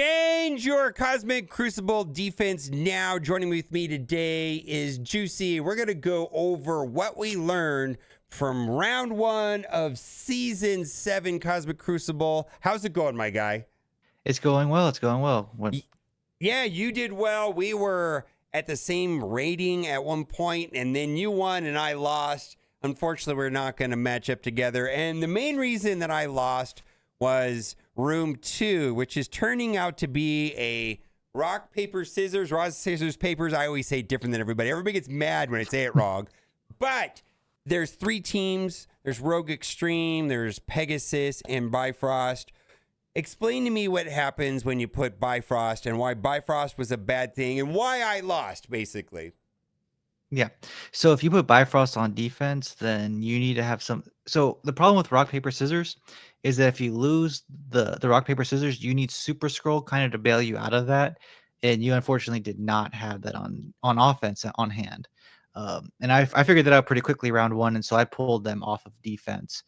Change your Cosmic Crucible defense now. Joining with me today is Juicy. We're going to go over what we learned from round 1 of season 7 Cosmic Crucible. How's it going, my guy? It's going well. It's going well. Y- Yeah, you did well. We were at the same rating at one point, and then you won and I lost. Unfortunately, we're not going to match up together. And the main reason that I lost was room 2, which is turning out to be a rock, paper, scissors, papers. I always say different than everybody. Everybody gets mad when I say it wrong. But there's 3 teams. There's Rogue Extreme, there's Pegasus, and Bifrost. Explain to me what happens when you put Bifrost and why Bifrost was a bad thing and why I lost, basically. Yeah. So if you put Bifrost on defense, then you need to have some. So the problem with rock paper scissors is that if you lose the rock paper scissors, you need Super Scroll kind of to bail you out of that, and you unfortunately did not have that on offense on hand. And I figured that out pretty quickly round 1, and so I pulled them off of defense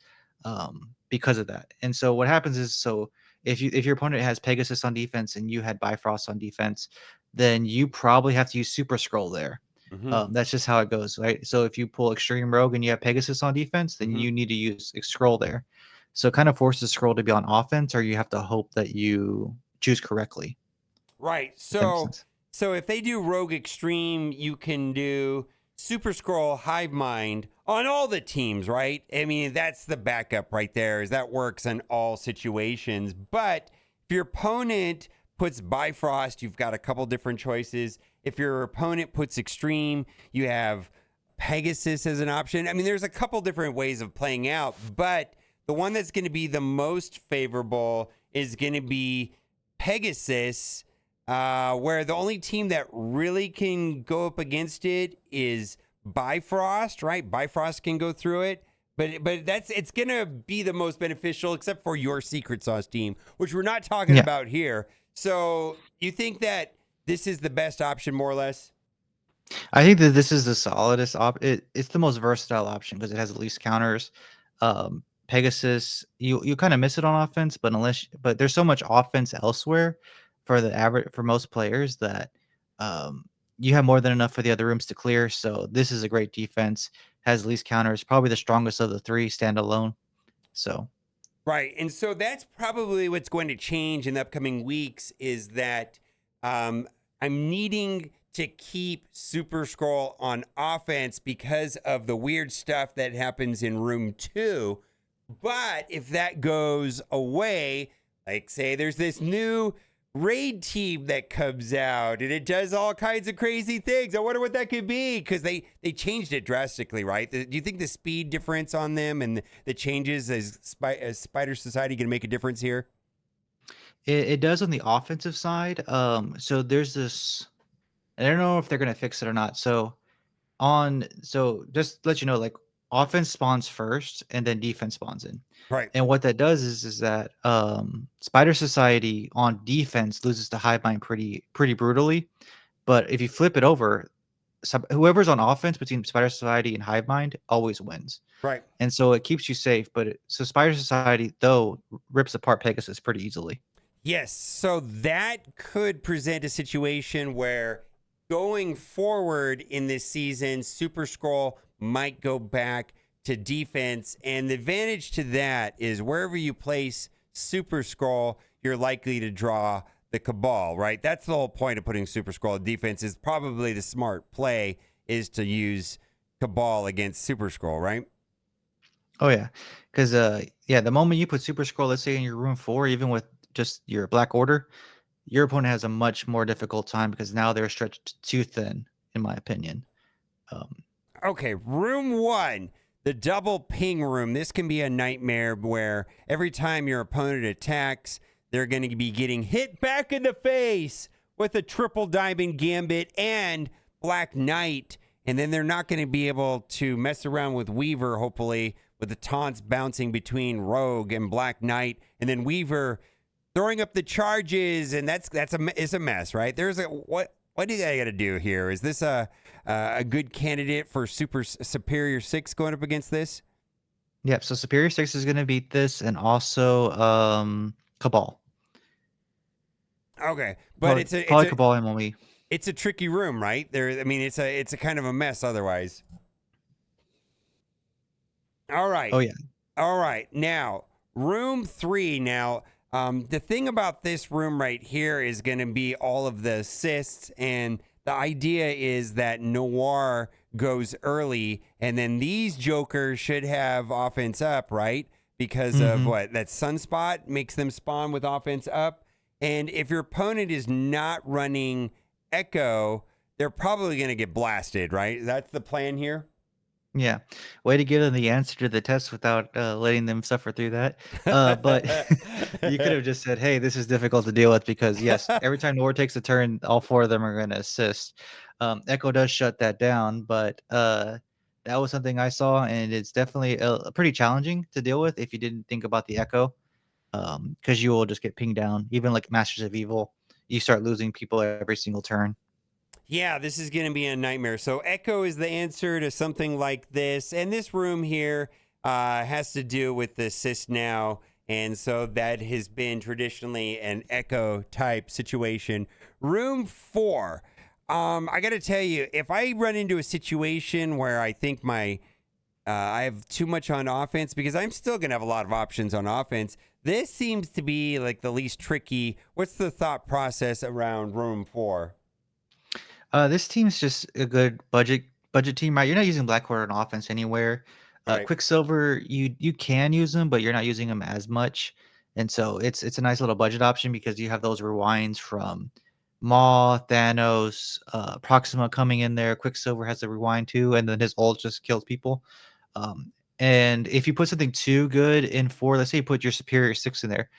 because of that. And so what happens is if your opponent has Pegasus on defense and you had Bifrost on defense, then you probably have to use Super Scroll there. Mm-hmm. That's just how it goes, right? So if you pull Extreme Rogue and you have Pegasus on defense, then you need to use Scroll there. So it kind of forces Scroll to be on offense, or you have to hope that you choose correctly. Right. If that makes So, sense. so if they do Rogue Extreme, you can do Super Scroll, Hive Mind on all the teams, right? I mean, that's the backup right there. Is that works in all situations. But if your opponent puts Bifrost, you've got a couple different choices. If your opponent puts Extreme, you have Pegasus as an option. I mean, there's a couple different ways of playing out, but the one that's going to be the most favorable is going to be Pegasus, where the only team that really can go up against it is Bifrost, right? Bifrost can go through it. But it's gonna be the most beneficial, except for your secret sauce team, which we're not talking Yeah. about here. So you think that this is the best option, more or less? I think that this is the solidest it's the most versatile option because it has the least counters. Pegasus, you kind of miss it on offense, but there's so much offense elsewhere for the average for most players that um, you have more than enough for the other rooms to clear. So this is a great defense, has least counters, probably the strongest of the 3 standalone. So Right. And so that's probably what's going to change in the upcoming weeks is that I'm needing to keep Super Scroll on offense because of the weird stuff that happens in room 2. But if that goes away, like say there's this new raid team that comes out and it does all kinds of crazy things. I wonder what that could be because they changed it drastically, right? Do you think the speed difference on them and the changes as Spider Society going to make a difference here? it does on the offensive side. So there's this. I don't know if they're gonna fix it or not. So just to let you know, like offense spawns first and then defense spawns in. Right. And what that does is that Spider Society on defense loses to Hive Mind pretty brutally. But if you flip it over, whoever's on offense between Spider Society and Hive Mind always wins. Right. And so it keeps you safe. So Spider Society though rips apart Pegasus pretty easily. Yes. So that could present a situation where going forward in this season, Super Scroll might go back to defense. And the advantage to that is wherever you place Super Scroll, you're likely to draw the Cabal, right? That's the whole point of putting Super Scroll in defense is probably the smart play is to use Cabal against Super Scroll, right? Oh yeah, because yeah, the moment you put Super Scroll, let's say in your room 4, even with just your Black Order, your opponent has a much more difficult time because now they're stretched too thin, in my opinion. Um, Okay, room 1, the double ping room. This can be a nightmare where every time your opponent attacks, they're going to be getting hit back in the face with a triple diamond gambit and Black Knight. And then they're not going to be able to mess around with Weaver, hopefully, with the taunts bouncing between Rogue and Black Knight. And then Weaver throwing up the charges, and it's a mess, right? There's a what do I got to do here? Is this a good candidate for Superior 6 going up against this? yeah, so Superior 6 is going to beat this, and also Cabal. Okay, but Probably, probably Cabal MOE. it's a tricky room, right? There, I mean, it's a kind of a mess otherwise. All right. Oh yeah. All right. Now, room 3. Now, the thing about this room right here is going to be all of the assists. And the idea is that Noir goes early. And then these jokers should have offense up, right? Because of Mm-hmm. what? That sunspot makes them spawn with offense up. And if your opponent is not running Echo, they're probably going to get blasted, right? That's the plan here. Yeah, way to give them the answer to the test without letting them suffer through that. But you could have just said, "Hey, this is difficult to deal with because yes, every time Nor takes a turn, all four of them are going to assist." Echo does shut that down, but that was something I saw, and it's definitely pretty challenging to deal with if you didn't think about the Echo, because you will just get pinged down. Even like Masters of Evil, you start losing people every single turn. Yeah, this is going to be a nightmare. So, Echo is the answer to something like this. And this room here has to do with the assist now. And so that has been traditionally an Echo type situation. Room 4. I got to tell you, if I run into a situation where I think I have too much on offense, because I'm still going to have a lot of options on offense, this seems to be like the least tricky. What's the thought process around room 4? This team's just a good budget team, right? You're not using Blackwater on offense anywhere. Right. Quicksilver, you can use them, but you're not using them as much, and so it's a nice little budget option because you have those rewinds from Maw, Thanos, Proxima coming in there. Quicksilver has a rewind too, and then his ult just kills people. And if you put something too good in four, let's say you put your Superior Six in there,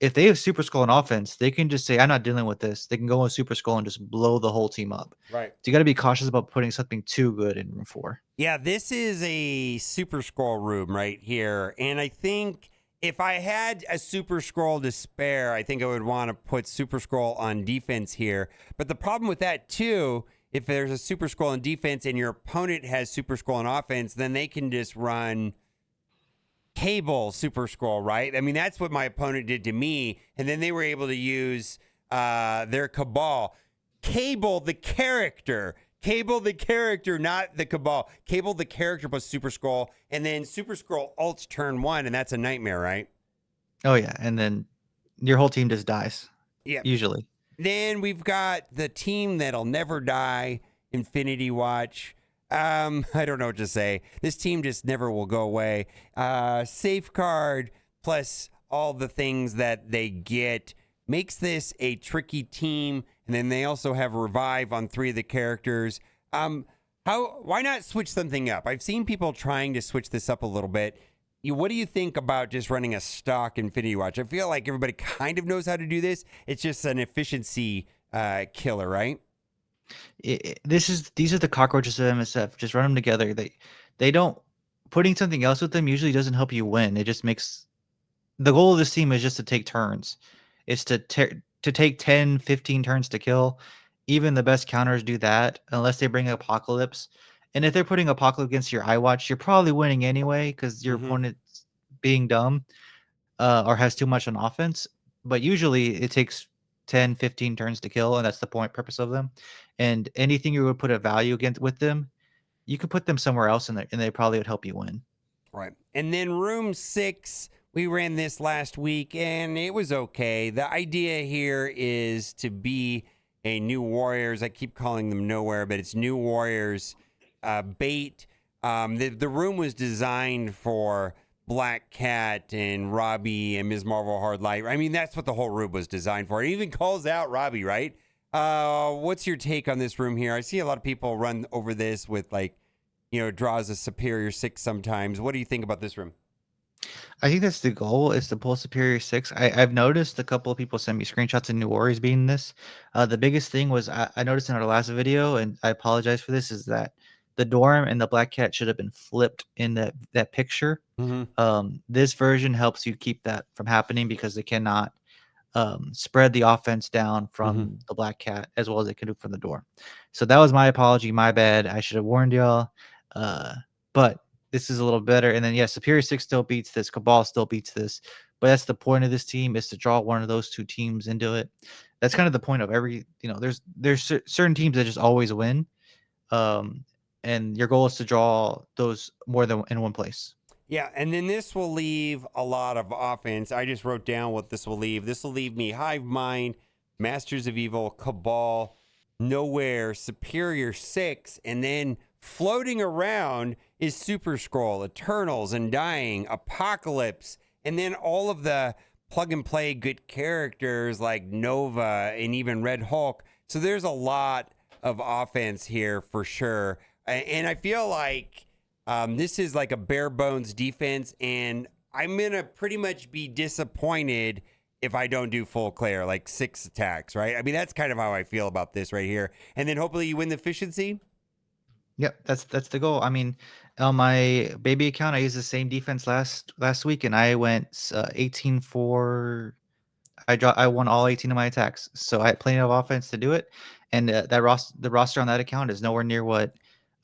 if they have Super Skull on offense, they can just say, "I'm not dealing with this." They can go on Super Skull and just blow the whole team up. Right. So you got to be cautious about putting something too good in room four. Yeah, this is a super scroll room right here. And I think if I had a super scroll to spare, I think I would want to put super scroll on defense here. But the problem with that, too, if there's a super scroll on defense and your opponent has super scroll on offense, then they can just run cable super scroll, right? I mean, that's what my opponent did to me. And then they were able to use their cabal. Cable, the character. Cable the character, not the cabal. Cable the character plus Super Scroll, and then Super Scroll ults turn 1, and that's a nightmare, right? Oh yeah, and then your whole team just dies Yeah. usually. Then we've got the team that'll never die, Infinity Watch. I don't know what to say. This team just never will go away. Safeguard plus all the things that they get makes this a tricky team. And then they also have revive on 3 of the characters. Why not switch something up? I've seen people trying to switch this up a little bit. What do you think about just running a stock Infinity Watch? I feel like everybody kind of knows how to do this. It's just an efficiency killer, right? These are the cockroaches of MSF. Just run them together. They don't putting something else with them usually doesn't help you win. It just makes the goal of this team is just to take turns. It's to take 10, 15 turns to kill. Even the best counters do that unless they bring Apocalypse. And if they're putting Apocalypse against your iWatch, you're probably winning anyway because your Mm-hmm. opponent's being dumb or has too much on offense. But usually it takes 10, 15 turns to kill, and that's the point purpose of them. And anything you would put a value against with them, you could put them somewhere else in there, and they probably would help you win. Right. And then room 6, we ran this last week and it was okay. The idea here is to be a new Warriors. I keep calling them nowhere, but it's new Warriors bait. The room was designed for Black Cat and Robbie and Ms. Marvel Hard Light. I mean, that's what the whole room was designed for. It even calls out Robbie, right? What's your take on this room here? I see a lot of people run over this with like, draws a superior 6 sometimes. What do you think about this room? I think that's the goal is to pull Superior Six. I've noticed a couple of people send me screenshots of New Warriors being this. The biggest thing was I noticed in our last video, and I apologize for this, is that the dorm and the Black Cat should have been flipped in that picture. Mm-hmm. This version helps you keep that from happening because they cannot spread the offense down Mm-hmm. from the Black Cat as well as they could do from the door. So that was my apology, my bad. I should have warned y'all. But this is a little better. And then yeah, Superior Six still beats this. Cabal still beats this. but that's the point of this team, is to draw one of those two teams into it. That's kind of the point of every, there's certain teams that just always win. And your goal is to draw those more than in one place. Yeah, and then this will leave a lot of offense. I just wrote down what this will leave. This will leave me Hive Mind, Masters of Evil, Cabal, Nowhere, Superior 6, and then floating around is Super Scroll, Eternals, Undying, Apocalypse, and then all of the plug and play good characters like Nova and even Red Hulk. So there's a lot of offense here for sure. And I feel like this is like a bare bones defense, and I'm going to pretty much be disappointed if I don't do full clear, like 6 attacks, right? I mean, that's kind of how I feel about this right here. And then hopefully you win the efficiency. Yep, that's the goal. I mean, on my baby account, I used the same defense last week, and I went 18 for. I won all 18 of my attacks, so I had plenty of offense to do it. And the roster on that account is nowhere near what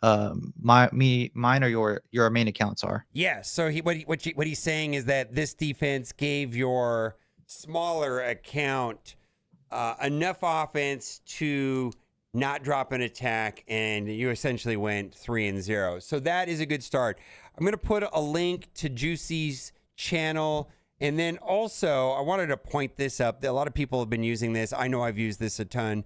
mine or your main accounts are. Yeah. So what he's saying is that this defense gave your smaller account enough offense to not drop an attack, and you essentially went 3-0. So that is a good start. I'm going to put a link to Juicy's channel. And then also, I wanted to point this up. A lot of people have been using this. I know I've used this a ton.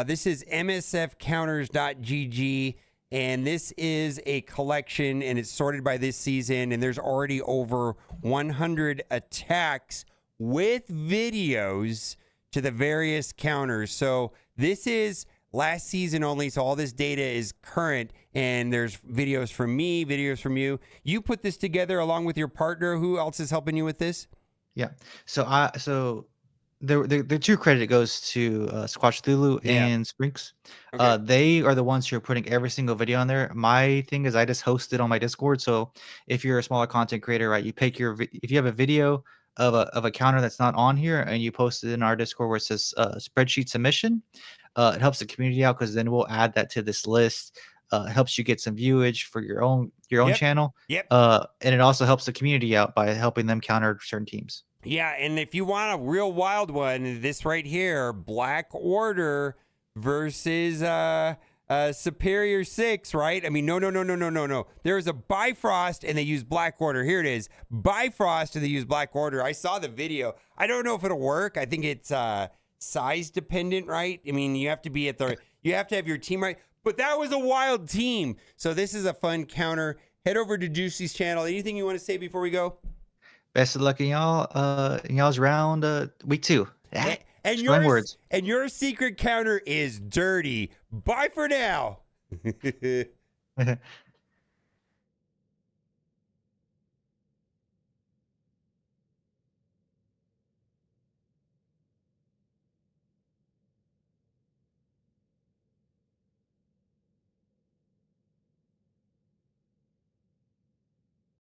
This is msfcounters.gg, and this is a collection, and it's sorted by this season, and there's already over 100 attacks with videos to the various counters. So this is last season only, so all this data is current, and there's videos from me, videos from you. You put this together along with your partner. Who else is helping you with this? Yeah. So the true credit goes to Squatch Thulu and Sprinks. Okay. They are the ones who are putting every single video on there. My thing is I just host it on my Discord. So if you're a smaller content creator, right, you pick if you have a video of a counter that's not on here and you post it in our Discord where it says spreadsheet submission, it helps the community out because then we'll add that to this list. It helps you get some viewage for your own channel. Yep. And it also helps the community out by helping them counter certain teams. Yeah, and if you want a real wild one, this right here, Black Order versus Superior 6, right? I mean, no. There's a Bifrost, and they use Black Order. Here it is. Bifrost, and they use Black Order. I saw the video. I don't know if it'll work. I think it's size dependent, right? I mean, you have to be you have to have your team right. But that was a wild team. So this is a fun counter. Head over to Juicy's channel. Anything you want to say before we go? Best of luck in y'all's round week 2. And your secret counter is dirty. Bye for now.